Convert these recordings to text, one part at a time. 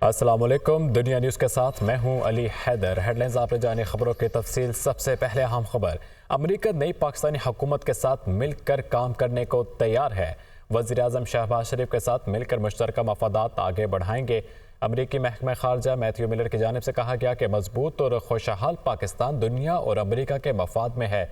السلام علیکم، دنیا نیوز کے ساتھ میں ہوں علی حیدر۔ ہیڈ لائنز آپ نے جانی خبروں کی تفصیل۔ سب سے پہلے اہم خبر، امریکہ نئی پاکستانی حکومت کے ساتھ مل کر کام کرنے کو تیار ہے۔ وزیر اعظم شہباز شریف کے ساتھ مل کر مشترکہ مفادات آگے بڑھائیں گے۔ امریکی محکمہ خارجہ میتھیو ملر کی جانب سے کہا گیا کہ مضبوط اور خوشحال پاکستان دنیا اور امریکہ کے مفاد میں ہے۔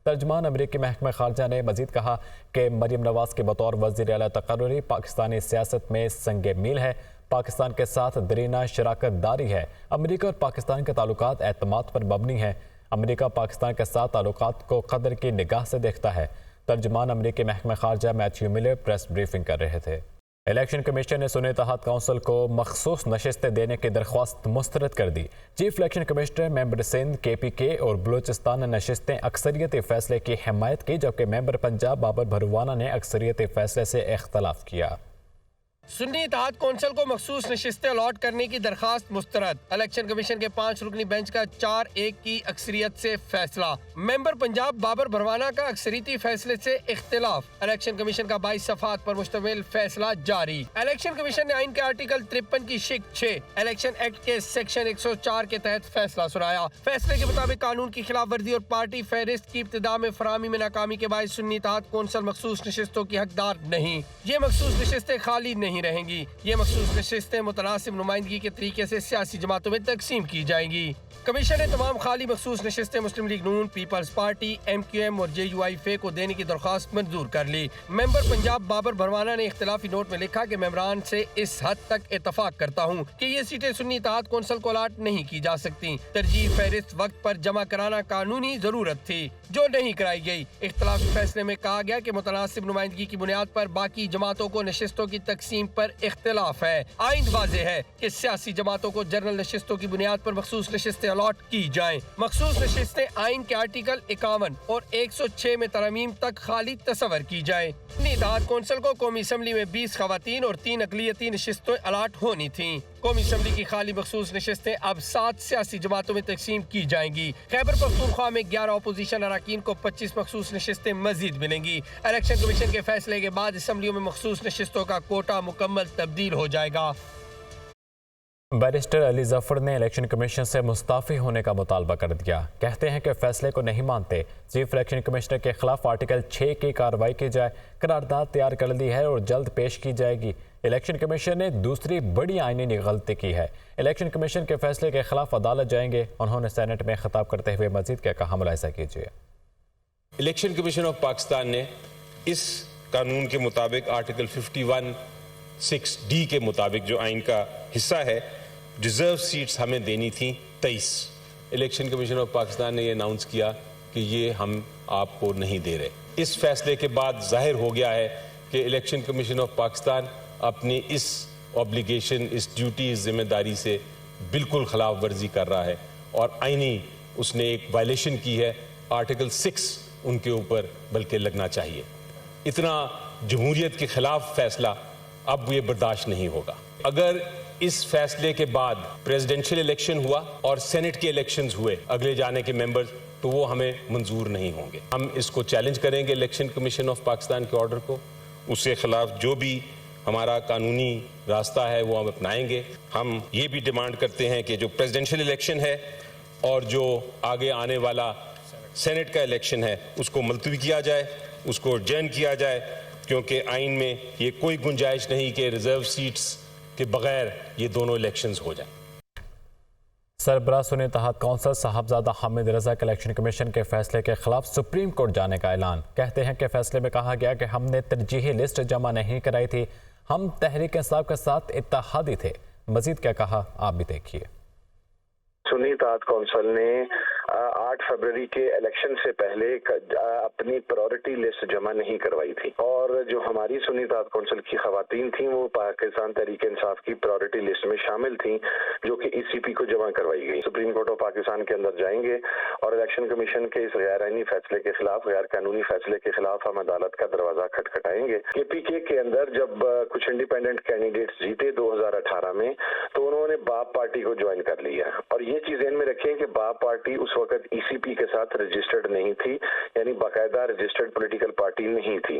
ترجمان امریکی محکمہ خارجہ نے مزید کہا کہ مریم نواز کے بطور وزیر اعلیٰ تقرری پاکستانی سیاست میں سنگ میل ہے۔ پاکستان کے ساتھ دیرینہ شراکت داری ہے۔ امریکہ اور پاکستان کے تعلقات اعتماد پر مبنی ہیں۔ امریکہ پاکستان کے ساتھ تعلقات کو قدر کی نگاہ سے دیکھتا ہے۔ ترجمان امریکی محکمہ خارجہ میتھیو ملر پریس بریفنگ کر رہے تھے۔ الیکشن کمیشن نے سنی اتحاد کونسل کو مخصوص نشستیں دینے کی درخواست مسترد کر دی۔ چیف الیکشن کمشنر ممبر سندھ KPK اور بلوچستان نے نشستیں اکثریتی فیصلے کی حمایت کی، جبکہ ممبر پنجاب بابر بھروانا نے اکثریتی فیصلے سے اختلاف کیا۔ سنی اتحاد کونسل کو مخصوص نشستیں الاٹ کرنے کی درخواست مسترد۔ الیکشن کمیشن کے 5 رکنی بینچ کا 4-1 کی اکثریت سے فیصلہ۔ ممبر پنجاب بابر بھروانا کا اکثریتی فیصلے سے اختلاف۔ الیکشن کمیشن کا 22 صفحات پر مشتمل فیصلہ جاری۔ الیکشن کمیشن نے آئین کے آرٹیکل 53 کی شق 6 الیکشن ایکٹ کے سیکشن 104 کے تحت فیصلہ سنایا۔ فیصلے کے مطابق قانون کی خلاف ورزی اور پارٹی فہرست کی ابتدا میں فراہمی میں ناکامی کے باعث سنی اتحاد کونسل مخصوص نشستوں کی حقدار نہیں۔ یہ مخصوص نشستیں خالی نہیں رہیں گی۔ یہ مخصوص نشستیں متناسب نمائندگی کے طریقے سے سیاسی جماعتوں میں تقسیم کی جائیں گی۔ کمیشن نے تمام خالی مخصوص نشستیں مسلم لیگ نون، پیپلز پارٹی، MQM اور JUI کو دینے کی درخواست منظور کر لی۔ ممبر پنجاب بابر بھروانا نے اختلافی نوٹ میں لکھا کہ ممبران سے اس حد تک اتفاق کرتا ہوں کہ یہ سیٹیں سنی اتحاد کونسل کو الاٹ نہیں کی جا سکتی۔ ترجیح فہرست وقت پر جمع کرانا قانونی ضرورت تھی جو نہیں کرائی گئی۔ اختلافی فیصلے میں کہا گیا کہ متناسب نمائندگی کی بنیاد پر باقی جماعتوں کو نشستوں کی تقسیم پر اختلاف ہے۔ آئین واضح ہے کہ سیاسی جماعتوں کو جنرل نشستوں کی بنیاد پر مخصوص نشستیں الاٹ کی جائیں۔ مخصوص نشستیں آئین کے آرٹیکل 51 اور 106 میں ترامیم تک خالی تصور کی جائیں۔ سنی اتحاد کونسل کو قومی اسمبلی میں 20 خواتین اور 3 اقلیتی نشستیں الاٹ ہونی تھیں۔ قومی اسمبلی کی خالی مخصوص نشستیں اب 7 سیاسی جماعتوں میں تقسیم کی جائیں گی۔ خیبر پختونخوا میں 11 اپوزیشن اراکین کو 25 مخصوص نشستیں مزید ملیں گی۔ الیکشن کمیشن کے فیصلے کے بعد اسمبلیوں میں مخصوص نشستوں کا کوٹا مکمل تبدیل ہو جائے گا۔ بیرسٹر علی ظفر نے الیکشن کمیشن سے مستعفی ہونے کا مطالبہ کر دیا۔ کہتے ہیں کہ فیصلے کو نہیں مانتے۔ چیف الیکشن کمشنر کے خلاف آرٹیکل 6 کی کارروائی کی جائے۔ قرارداد تیار کر لی ہے اور جلد پیش کی جائے گی۔ الیکشن کمیشن نے دوسری بڑی آئینی غلطی کی ہے۔ الیکشن کمیشن کے فیصلے کے خلاف عدالت جائیں گے۔ انہوں نے سینٹ میں خطاب کرتے ہوئے مزید کیا کہا، ملاحظہ کیجیے۔ الیکشن کمیشن آف پاکستان نے اس قانون کے مطابق آرٹیکل 51(6)D کے مطابق جو آئین کا حصہ ہے، ریزرو سیٹس ہمیں دینی تھیں 23۔ الیکشن کمیشن آف پاکستان نے یہ اناؤنس کیا کہ یہ ہم آپ کو نہیں دے رہے۔ اس فیصلے کے بعد ظاہر ہو گیا ہے کہ الیکشن کمیشن آف پاکستان اپنی اس اوبلیگیشن، اس ڈیوٹی، اس ذمہ داری سے بالکل خلاف ورزی کر رہا ہے اور آئینی اس نے ایک وائلیشن کی ہے۔ آرٹیکل 6 ان کے اوپر بلکہ لگنا چاہیے۔ اتنا جمہوریت کے خلاف فیصلہ اب یہ برداشت نہیں ہوگا۔ اگر اس فیصلے کے بعد پریزیڈنشل الیکشن ہوا اور سینٹ کے الیکشنز ہوئے اگلے جانے کے ممبرز، تو وہ ہمیں منظور نہیں ہوں گے۔ ہم اس کو چیلنج کریں گے الیکشن کمیشن آف پاکستان کے آرڈر کو۔ اس کے خلاف جو بھی ہمارا قانونی راستہ ہے وہ ہم اپنائیں گے۔ ہم یہ بھی ڈیمانڈ کرتے ہیں کہ جو پریزیڈنشل الیکشن ہے اور جو آگے آنے والا سینٹ کا الیکشن ہے اس کو ملتوی کیا جائے، اس کو ایڈجرن کیا جائے، کیونکہ آئین میں یہ کوئی گنجائش نہیں کہ ریزرو سیٹس کے بغیر یہ دونوں الیکشنز ہو جائیں۔ سربراہ سنی اتحاد کونسل صاحبزادہ حامد رضا کے الیکشن کمیشن کے فیصلے کے خلاف سپریم کورٹ جانے کا اعلان۔ کہتے ہیں کہ فیصلے میں کہا گیا کہ ہم نے ترجیحی لسٹ جمع نہیں کرائی تھی، ہم تحریک انصاف کے ساتھ اتحادی تھے۔ مزید کیا کہا آپ بھی دیکھیے۔ سنی اتحاد کونسل نے 8 فروری کے الیکشن سے پہلے اپنی پرائورٹی لسٹ جمع نہیں کروائی تھی، اور جو ہماری سنی اتحاد کونسل کی خواتین تھیں وہ پاکستان تحریک انصاف کی پرائورٹی لسٹ میں شامل تھیں، جو کہ ECP کو جمع کروائی گئی۔ سپریم کورٹ آف پاکستان کے اندر جائیں گے اور الیکشن کمیشن کے اس غیر آئینی فیصلے کے خلاف، غیر قانونی فیصلے کے خلاف ہم عدالت کا دروازہ کھٹکھٹائیں گے۔ KPK کے اندر جب کچھ انڈیپینڈنٹ کینڈیڈیٹس جیتے 2018 میں، تو انہوں نے باپ پارٹی کو جوائن کر لیا، اور یہ چیز ذہن میں رکھیں کہ باپ پارٹی اس وقت ECP کے ساتھ رجسٹرڈ نہیں تھی، یعنی باقاعدہ رجسٹرڈ پولیٹیکل پارٹی نہیں تھی۔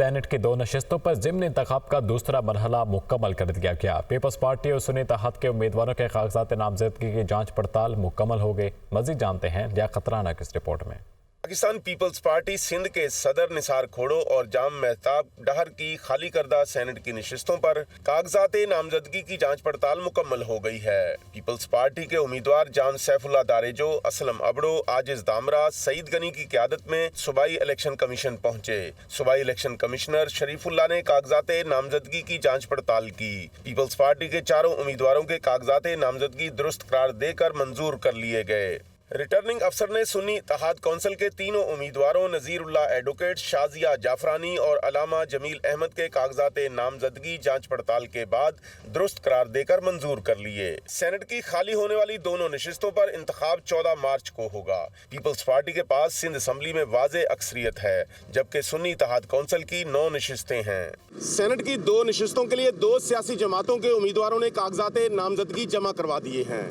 سینٹ کی 2 نشستوں پر ضمن انتخاب کا دوسرا مرحلہ مکمل کر دیا گیا۔ پیپلز پارٹی اور سنی اتحاد کے امیدواروں کے کاغذات نامزدگی کی جانچ پڑتال مکمل ہو گئی۔ مزید جانتے ہیں لیاقت رانا کی اس رپورٹ میں۔ پاکستان پیپلز پارٹی سندھ کے صدر نثار کھوڑو اور جام مہتاب ڈہر کی خالی کردہ سینٹ کی نشستوں پر کاغذات نامزدگی کی جانچ پڑتال مکمل ہو گئی ہے۔ پیپلز پارٹی کے امیدوار جان سیف اللہ داریجو، اسلم ابڑو، عاجز دامرا، سعید غنی کی قیادت میں صوبائی الیکشن کمیشن پہنچے۔ صوبائی الیکشن کمشنر شریف اللہ نے کاغذات نامزدگی کی جانچ پڑتال کی۔ پیپلز پارٹی کے چاروں امیدواروں کے کاغذات نامزدگی درست قرار دے کر منظور کر لیے گئے۔ ریٹرننگ افسر نے سنی اتحاد کونسل کے تینوں امیدواروں نذیر اللہ ایڈوکیٹ، شازیہ جعفرانی اور علامہ جمیل احمد کے کاغذات نامزدگی جانچ پڑتال کے بعد درست قرار دے کر منظور کر لیے۔ سینٹ کی خالی ہونے والی دونوں نشستوں پر انتخاب 14 مارچ کو ہوگا۔ پیپلز پارٹی کے پاس سندھ اسمبلی میں واضح اکثریت ہے، جبکہ سنی اتحاد کونسل کی 9 نشستیں ہیں۔ سینٹ کی 2 نشستوں کے لیے 2 سیاسی جماعتوں کے امیدواروں نے کاغذات نامزدگی جمع کروا دیے ہیں۔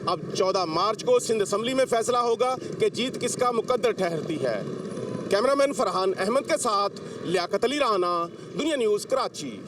اب 14 مارچ کو سندھ اسمبلی میں فیصلہ ہوگا کہ جیت کس کا مقدر ٹھہرتی ہے۔ کیمرامین فرحان احمد کے ساتھ لیاقت علی رانا، دنیا نیوز، کراچی۔